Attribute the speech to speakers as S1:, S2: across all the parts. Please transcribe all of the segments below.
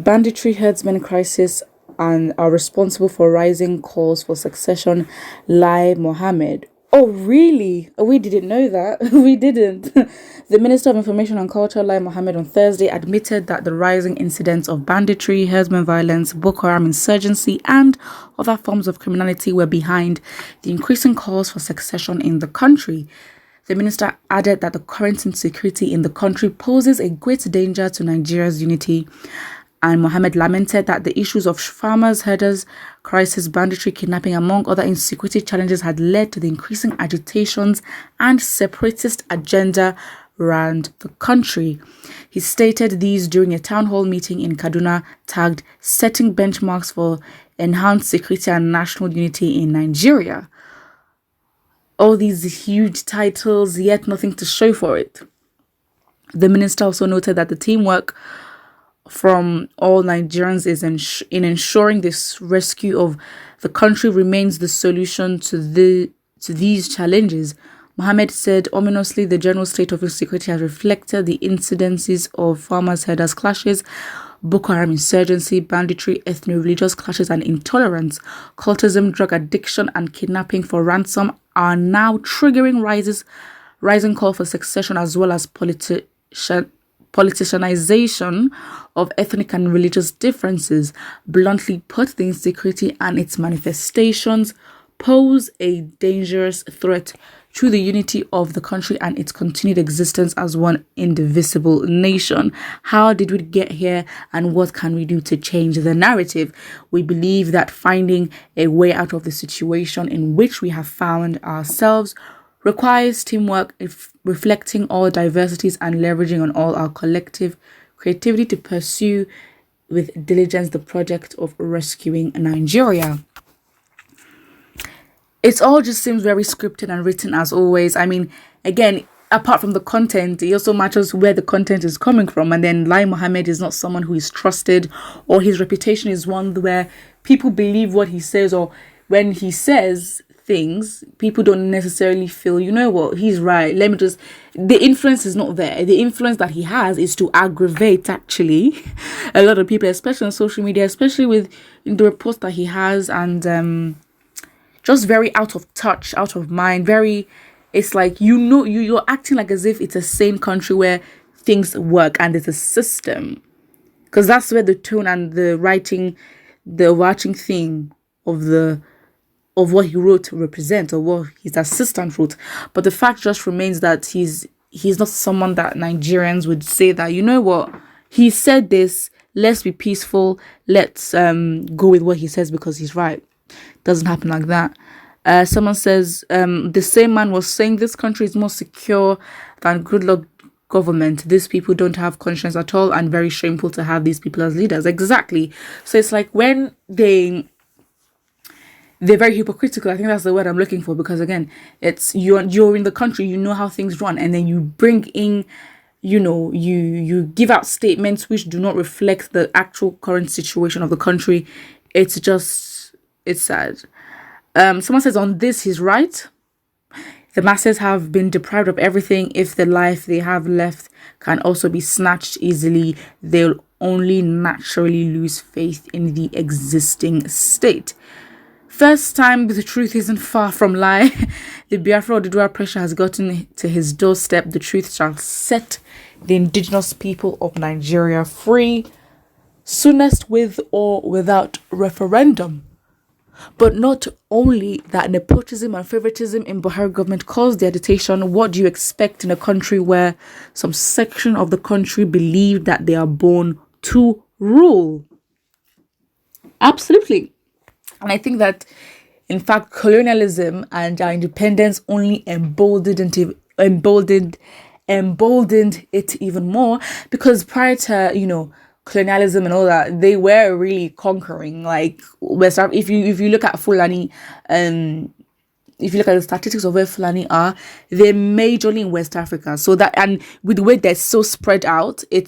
S1: banditry herdsmen crisis and are responsible for rising calls for succession, LAI Mohammed. Oh, really? We didn't know that. We didn't. The Minister of Information and Culture, LAI Mohammed, on Thursday admitted that the rising incidents of banditry, herdsmen violence, Boko Haram insurgency, and other forms of criminality were behind the increasing calls for succession in the country. The minister added that the current insecurity in the country poses a great danger to Nigeria's unity. And Mohammed lamented that the issues of farmers, herders, crisis, banditry, kidnapping, among other insecurity challenges had led to the increasing agitations and separatist agenda around the country. He stated these during a town hall meeting in Kaduna tagged "Setting Benchmarks for Enhanced Security and National Unity in Nigeria." All these huge titles, yet nothing to show for it. The minister also noted that the teamwork from all Nigerians is in ensuring this rescue of the country remains the solution to these challenges. Mohammed said ominously the general state of insecurity has reflected the incidences of farmers herders clashes, Boko Haram insurgency, banditry, ethno-religious clashes and intolerance. Cultism, drug addiction and kidnapping for ransom are now triggering rising call for succession as well as politicization of ethnic and religious differences. Bluntly put, the insecurity and its manifestations pose a dangerous threat to the unity of the country and its continued existence as one indivisible nation. How did we get here and what can we do to change the narrative? We believe that finding a way out of the situation in which we have found ourselves requires teamwork, reflecting all diversities and leveraging on all our collective creativity to pursue with diligence the project of rescuing Nigeria. It all just seems very scripted and written as always. I mean, again, apart from the content, it also matters where the content is coming from. And then LAI Mohammed is not someone who is trusted, or his reputation is one where people believe what he says, or when he says things, people don't necessarily feel, you know what, he's right. The influence is not there. The influence that he has is to aggravate, actually, a lot of people, especially on social media, especially with the reports that he has, and just very out of touch, out of mind, it's like, you're acting like as if it's a sane country where things work and it's a system. Because that's where the tone and the overarching theme of what he wrote represent, or what his assistant wrote. But the fact just remains that he's not someone that Nigerians would say that, you know what, he said this, let's be peaceful, let's go with what he says because he's right. Doesn't happen like that. Someone says the same man was saying this country is more secure than good luck government. These people don't have conscience at all, and very shameful to have these people as leaders. Exactly. So it's like when they're very hypocritical. I think that's the word I'm looking for, because again, it's you're in the country, you know how things run, and then you bring in, you give out statements which do not reflect the actual current situation of the country. It's sad. Someone says on this, he's right. The masses have been deprived of everything. If the life they have left can also be snatched easily, they'll only naturally lose faith in the existing state. First time, the truth isn't far from lie. The Biafra Oduduwa pressure has gotten to his doorstep. The truth shall set the indigenous people of Nigeria free, soonest with or without referendum. But not only that, nepotism and favoritism in Buhari government caused the agitation. What do you expect in a country where some section of the country believe that they are born to rule? Absolutely. And I think that, in fact, colonialism and our independence only emboldened it even more, because prior to, colonialism and all that, they were really conquering, like West Africa. If you look at Fulani, if you look at the statistics of where Fulani are, they're majorly in West Africa. So that, and with the way they're so spread out, you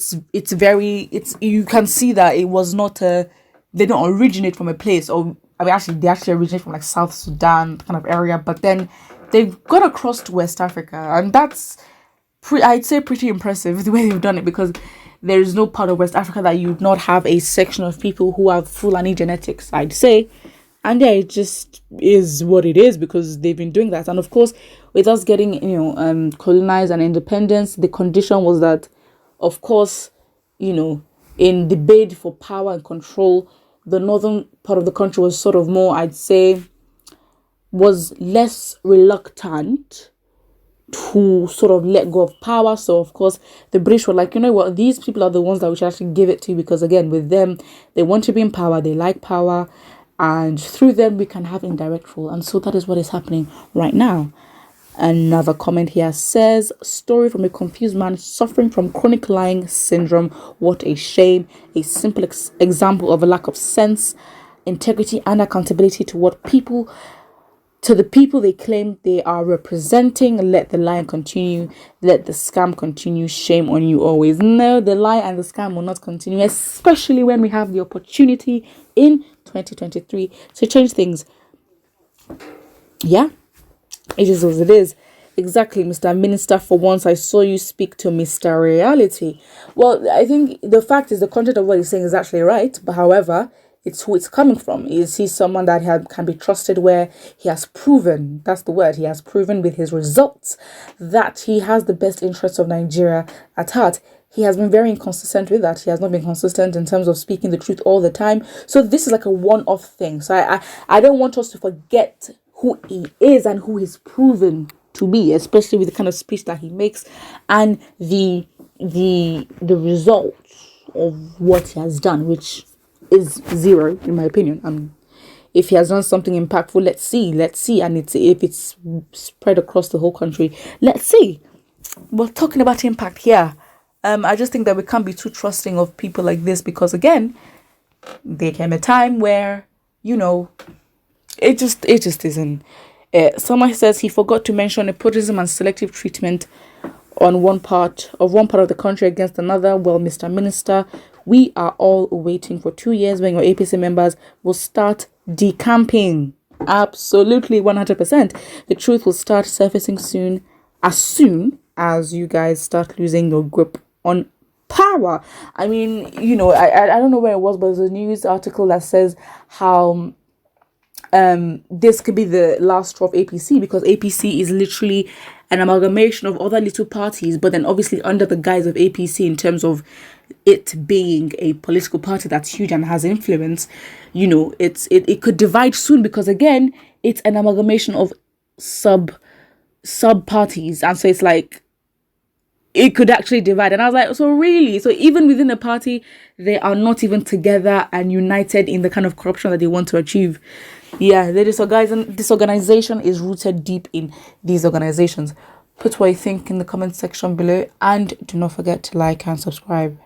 S1: can see that it was not they don't originate from a place, or they actually originate from like South Sudan kind of area, but then they've got across to West Africa, and that's I'd say pretty impressive the way they've done it, because there is no part of West Africa that you would not have a section of people who have Fulani genetics, I'd say. And yeah, it just is what it is because they've been doing that. And of course, with us getting, colonized and independence, the condition was that, of course, in the bid for power and control, the northern part of the country was sort of more, I'd say, was less reluctant to sort of let go of power. So of course the British were like, you know what, these people are the ones that we should actually give it to, because again, with them, they want to be in power, they like power, and through them we can have indirect rule. And so that is what is happening right now. Another comment here says, story from a confused man suffering from chronic lying syndrome. What a shame. A simple example of a lack of sense, integrity, and accountability to the people they claim they are representing. Let the lie continue. Let the scam continue. Shame on you always. No, the lie and the scam will not continue, especially when we have the opportunity in 2023 to change things. Yeah, it is as it is. Exactly, Mr. Minister. For once, I saw you speak to Mr. Reality. Well, I think the fact is the content of what he's saying is actually right. But however, it's who it's coming from. Is he someone that can be trusted, where he has proven, that's the word, he has proven with his results that he has the best interests of Nigeria at heart. He has been very inconsistent with that. He has not been consistent in terms of speaking the truth all the time. So this is like a one-off thing. So I don't want us to forget who he is and who he's proven to be, especially with the kind of speech that he makes and the results of what he has done, which is zero in my opinion. If he has done something impactful, let's see, and if it's spread across the whole country, let's see. We're talking about impact here. I just think that we can't be too trusting of people like this, because again, there came a time where it just isn't. Someone says he forgot to mention nepotism and selective treatment on one part of the country against another. Well, Mr. Minister, we are all waiting for 2 years when your APC members will start decamping. Absolutely, 100%. The truth will start surfacing soon as you guys start losing your grip on power. I mean, I don't know where it was, but there's a news article that says how this could be the last straw of APC, because APC is literally an amalgamation of other little parties, but then obviously under the guise of APC, in terms of it being a political party that's huge and has influence, it could divide soon, because again, it's an amalgamation of sub parties, and so it's like it could actually divide. And I was like, so really? So even within the party, they are not even together and united in the kind of corruption that they want to achieve. Yeah, this organization is rooted deep in these organizations. Put what you think in the comment section below, and do not forget to like and subscribe.